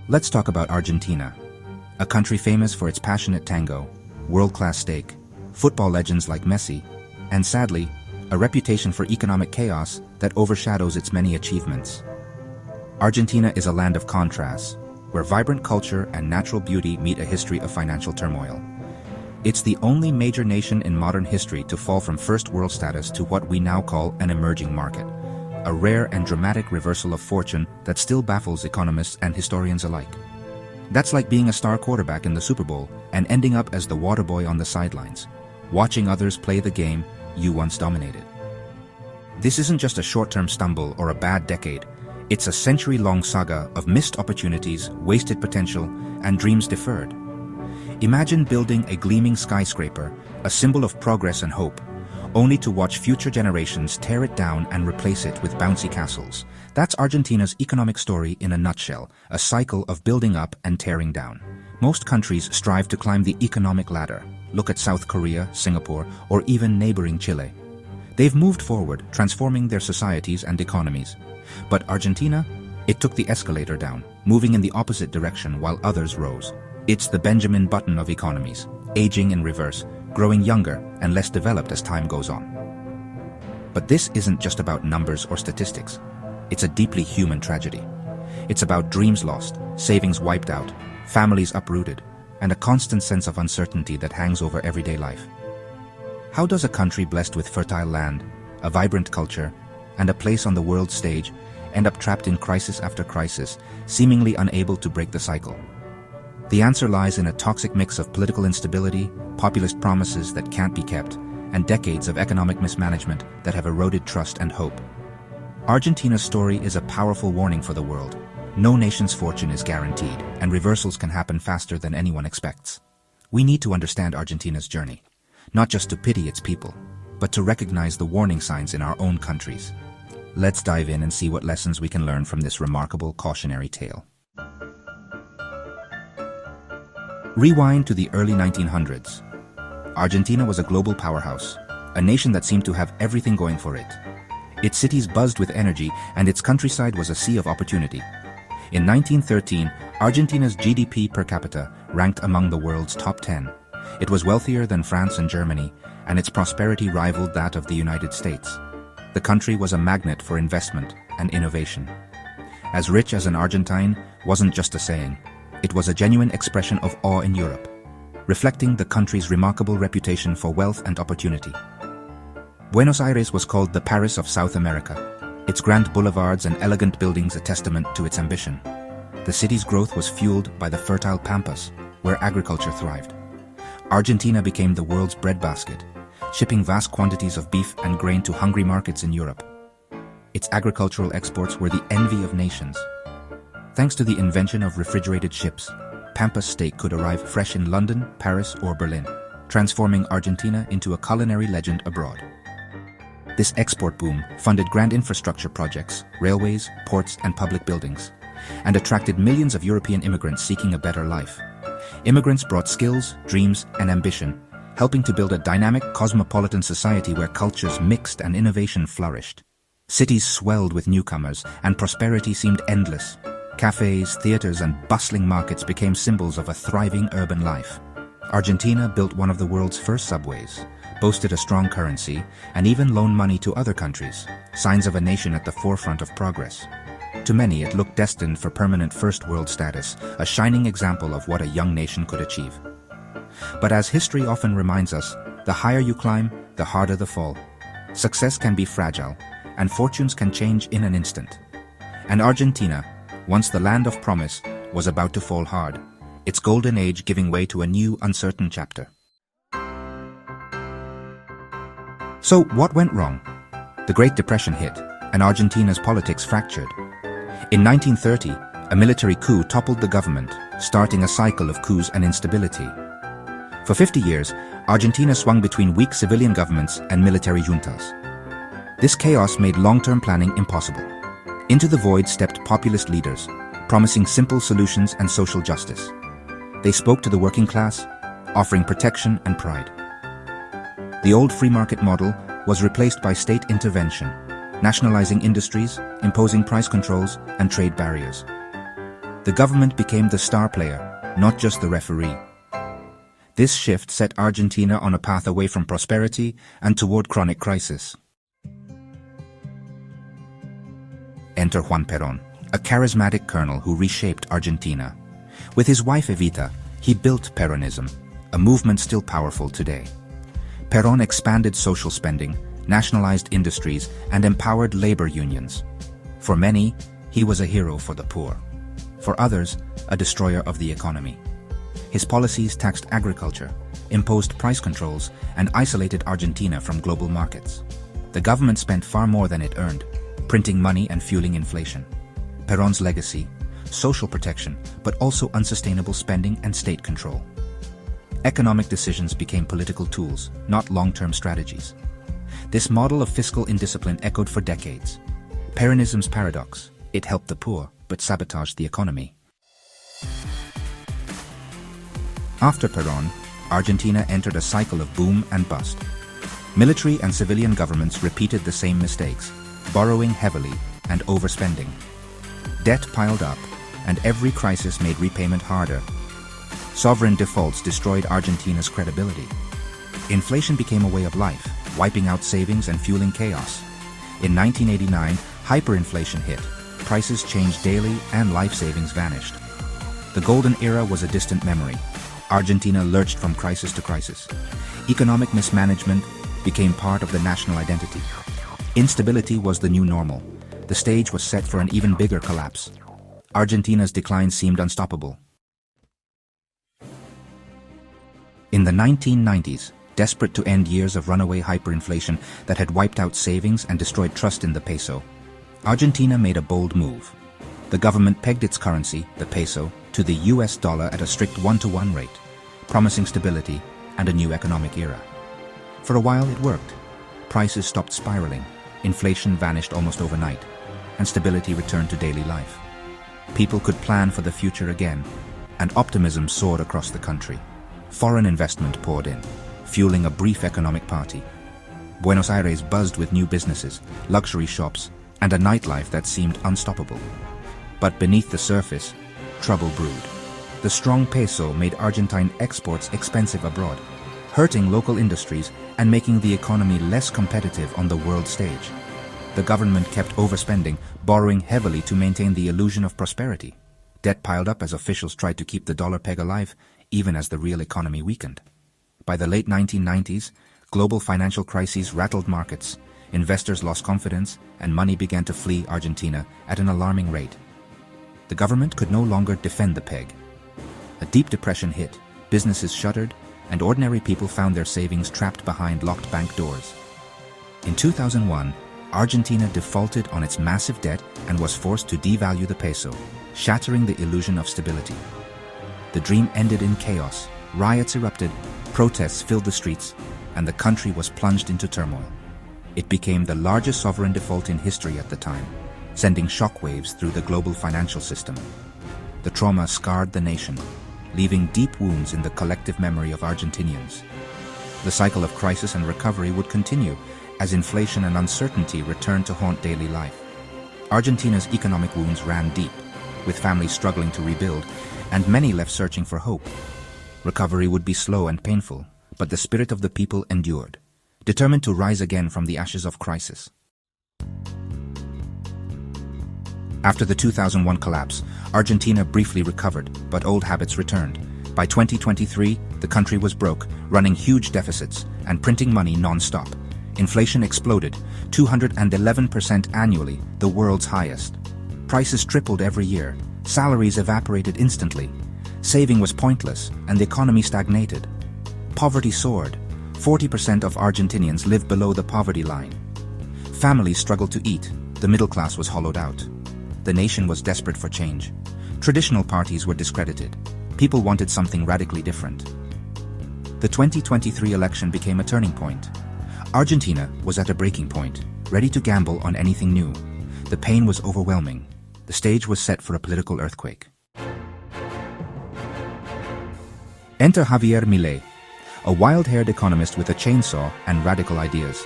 Let's talk about Argentina, a country famous for its passionate tango, world-class steak, football legends like Messi, and sadly, a reputation for economic chaos that overshadows its many achievements. Argentina is a land of contrasts, where vibrant culture and natural beauty meet a history of financial turmoil. It's the only major nation in modern history to fall from first world status to what we now call an emerging market, a rare and dramatic reversal of fortune that still baffles economists and historians alike. That's like being a star quarterback in the Super Bowl and ending up as the water boy on the sidelines, watching others play the game you once dominated. This isn't just a short-term stumble or a bad decade. It's a century-long saga of missed opportunities, wasted potential, and dreams deferred. Imagine building a gleaming skyscraper, a symbol of progress and hope, only to watch future generations tear it down and replace it with bouncy castles. That's Argentina's economic story in a nutshell, a cycle of building up and tearing down. Most countries strive to climb the economic ladder. Look at South Korea, Singapore, or even neighboring Chile. They've moved forward, transforming their societies and economies. But Argentina? It took the escalator down, moving in the opposite direction while others rose. It's the Benjamin Button of economies, aging in reverse, growing younger and less developed as time goes on. But this isn't just about numbers or statistics. It's a deeply human tragedy. It's about dreams lost, savings wiped out, families uprooted, and a constant sense of uncertainty that hangs over everyday life. How does a country blessed with fertile land, a vibrant culture, and a place on the world stage end up trapped in crisis after crisis, seemingly unable to break the cycle? The answer lies in a toxic mix of political instability, populist promises that can't be kept, and decades of economic mismanagement that have eroded trust and hope. Argentina's story is a powerful warning for the world. No nation's fortune is guaranteed, and reversals can happen faster than anyone expects. We need to understand Argentina's journey, not just to pity its people, but to recognize the warning signs in our own countries. Let's dive in and see what lessons we can learn from this remarkable cautionary tale. Rewind to the early 1900s. Argentina was a global powerhouse, a nation that seemed to have everything going for it. Its cities buzzed with energy, and its countryside was a sea of opportunity. In 1913, Argentina's GDP per capita ranked among the world's top 10. It was wealthier than France and Germany, and its prosperity rivaled that of the United States. The country was a magnet for investment and innovation. As rich as an Argentine wasn't just a saying. It was a genuine expression of awe in Europe, reflecting the country's remarkable reputation for wealth and opportunity. Buenos Aires was called the Paris of South America, its grand boulevards and elegant buildings a testament to its ambition. The city's growth was fueled by the fertile pampas, where agriculture thrived. Argentina became the world's breadbasket, shipping vast quantities of beef and grain to hungry markets in Europe. Its agricultural exports were the envy of nations. Thanks to the invention of refrigerated ships, Pampas steak could arrive fresh in London, Paris, or Berlin, transforming Argentina into a culinary legend abroad. This export boom funded grand infrastructure projects, railways, ports, and public buildings, and attracted millions of European immigrants seeking a better life. Immigrants brought skills, dreams, and ambition, helping to build a dynamic, cosmopolitan society where cultures mixed and innovation flourished. Cities swelled with newcomers, and prosperity seemed endless. Cafes, theaters, and bustling markets became symbols of a thriving urban life. Argentina built one of the world's first subways, boasted a strong currency, and even loaned money to other countries, signs of a nation at the forefront of progress. To many, it looked destined for permanent first world status, a shining example of what a young nation could achieve. But as history often reminds us, the higher you climb, the harder the fall. Success can be fragile, and fortunes can change in an instant. And Argentina, once the land of promise, was about to fall hard, its golden age giving way to a new, uncertain chapter. So, what went wrong? The Great Depression hit, and Argentina's politics fractured. In 1930, a military coup toppled the government, starting a cycle of coups and instability. For 50 years, Argentina swung between weak civilian governments and military juntas. This chaos made long-term planning impossible. Into the void stepped populist leaders, promising simple solutions and social justice. They spoke to the working class, offering protection and pride. The old free market model was replaced by state intervention, nationalizing industries, imposing price controls, and trade barriers. The government became the star player, not just the referee. This shift set Argentina on a path away from prosperity and toward chronic crisis. Enter Juan Perón, a charismatic colonel who reshaped Argentina. With his wife Evita, he built Peronism, a movement still powerful today. Perón expanded social spending, nationalized industries, and empowered labor unions. For many, he was a hero for the poor. For others, a destroyer of the economy. His policies taxed agriculture, imposed price controls, and isolated Argentina from global markets. The government spent far more than it earned, printing money and fueling inflation. Perón's legacy: social protection, but also unsustainable spending and state control. Economic decisions became political tools, not long-term strategies. This model of fiscal indiscipline echoed for decades. Peronism's paradox: it helped the poor, but sabotaged the economy. After Perón, Argentina entered a cycle of boom and bust. Military and civilian governments repeated the same mistakes, borrowing heavily and overspending. Debt piled up, and every crisis made repayment harder. Sovereign defaults destroyed Argentina's credibility. Inflation became a way of life, wiping out savings and fueling chaos. In 1989, hyperinflation hit. Prices changed daily and life savings vanished. The golden era was a distant memory. Argentina lurched from crisis to crisis. Economic mismanagement became part of the national identity. Instability was the new normal. The stage was set for an even bigger collapse. Argentina's decline seemed unstoppable. In the 1990s, desperate to end years of runaway hyperinflation that had wiped out savings and destroyed trust in the peso, Argentina made a bold move. The government pegged its currency, the peso, to the US dollar at a strict 1-to-1 rate, promising stability and a new economic era. For a while it worked. Prices stopped spiraling, inflation vanished almost overnight, and stability returned to daily life. People could plan for the future again, and optimism soared across the country. Foreign investment poured in, fueling a brief economic party. Buenos Aires buzzed with new businesses, luxury shops, and a nightlife that seemed unstoppable. But beneath the surface, trouble brewed. The strong peso made Argentine exports expensive abroad, hurting local industries and making the economy less competitive on the world stage. The government kept overspending, borrowing heavily to maintain the illusion of prosperity. Debt piled up as officials tried to keep the dollar peg alive, even as the real economy weakened. By the late 1990s, global financial crises rattled markets, investors lost confidence, and money began to flee Argentina at an alarming rate. The government could no longer defend the peg. A deep depression hit, businesses shuttered, and ordinary people found their savings trapped behind locked bank doors. In 2001, Argentina defaulted on its massive debt and was forced to devalue the peso, shattering the illusion of stability. The dream ended in chaos. Riots erupted, protests filled the streets, and the country was plunged into turmoil. It became the largest sovereign default in history at the time, sending shockwaves through the global financial system. The trauma scarred the nation, leaving deep wounds in the collective memory of Argentinians. The cycle of crisis and recovery would continue as inflation and uncertainty returned to haunt daily life. Argentina's economic wounds ran deep, with families struggling to rebuild, and many left searching for hope. Recovery would be slow and painful, but the spirit of the people endured, determined to rise again from the ashes of crisis. After the 2001 collapse, Argentina briefly recovered, but old habits returned. By 2023, the country was broke, running huge deficits and printing money non-stop. Inflation exploded, 211% annually, the world's highest. Prices tripled every year, salaries evaporated instantly. Saving was pointless, and the economy stagnated. Poverty soared. 40% of Argentinians live below the poverty line. Families struggled to eat. The middle class was hollowed out. The nation was desperate for change. Traditional parties were discredited. People wanted something radically different. The 2023 election became a turning point. Argentina was at a breaking point, ready to gamble on anything new. The pain was overwhelming. The stage was set for a political earthquake. Enter Javier Milei, a wild-haired economist with a chainsaw and radical ideas.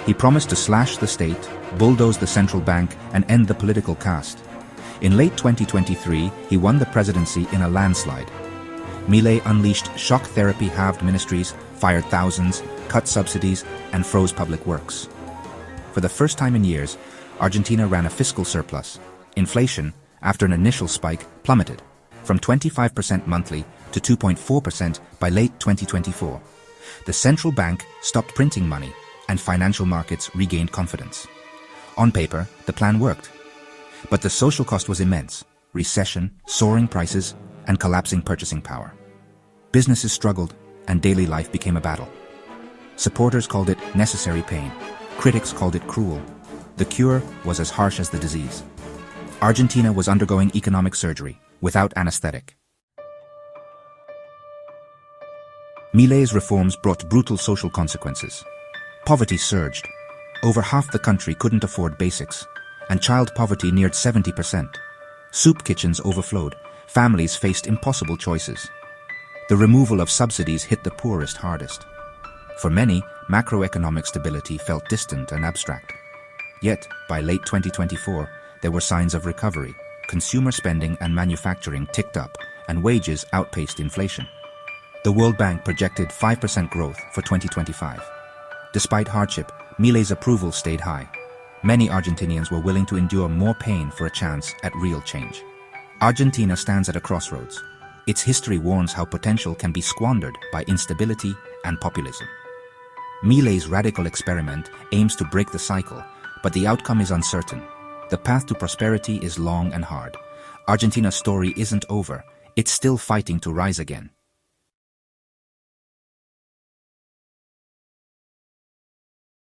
He promised to slash the state, bulldoze the central bank, and end the political caste. In late 2023, he won the presidency in a landslide. Milei unleashed shock therapy, halved ministries, fired thousands, cut subsidies, and froze public works. For the first time in years, Argentina ran a fiscal surplus. Inflation, after an initial spike, plummeted from 25% monthly to 2.4% by late 2024. The central bank stopped printing money, and financial markets regained confidence. On paper, the plan worked. But the social cost was immense: recession, soaring prices, and collapsing purchasing power. Businesses struggled, and daily life became a battle. Supporters called it necessary pain. Critics called it cruel. The cure was as harsh as the disease. Argentina was undergoing economic surgery, without anesthetic. Milei's reforms brought brutal social consequences. Poverty surged. Over half the country couldn't afford basics, and child poverty neared 70%. Soup kitchens overflowed. Families faced impossible choices. The removal of subsidies hit the poorest hardest. For many, macroeconomic stability felt distant and abstract. Yet, by late 2024, there were signs of recovery. Consumer spending and manufacturing ticked up, and wages outpaced inflation. The World Bank projected 5% growth for 2025. Despite hardship, Milei's approval stayed high. Many Argentinians were willing to endure more pain for a chance at real change. Argentina stands at a crossroads. Its history warns how potential can be squandered by instability and populism. Milei's radical experiment aims to break the cycle, but the outcome is uncertain. The path to prosperity is long and hard. Argentina's story isn't over. It's still fighting to rise again.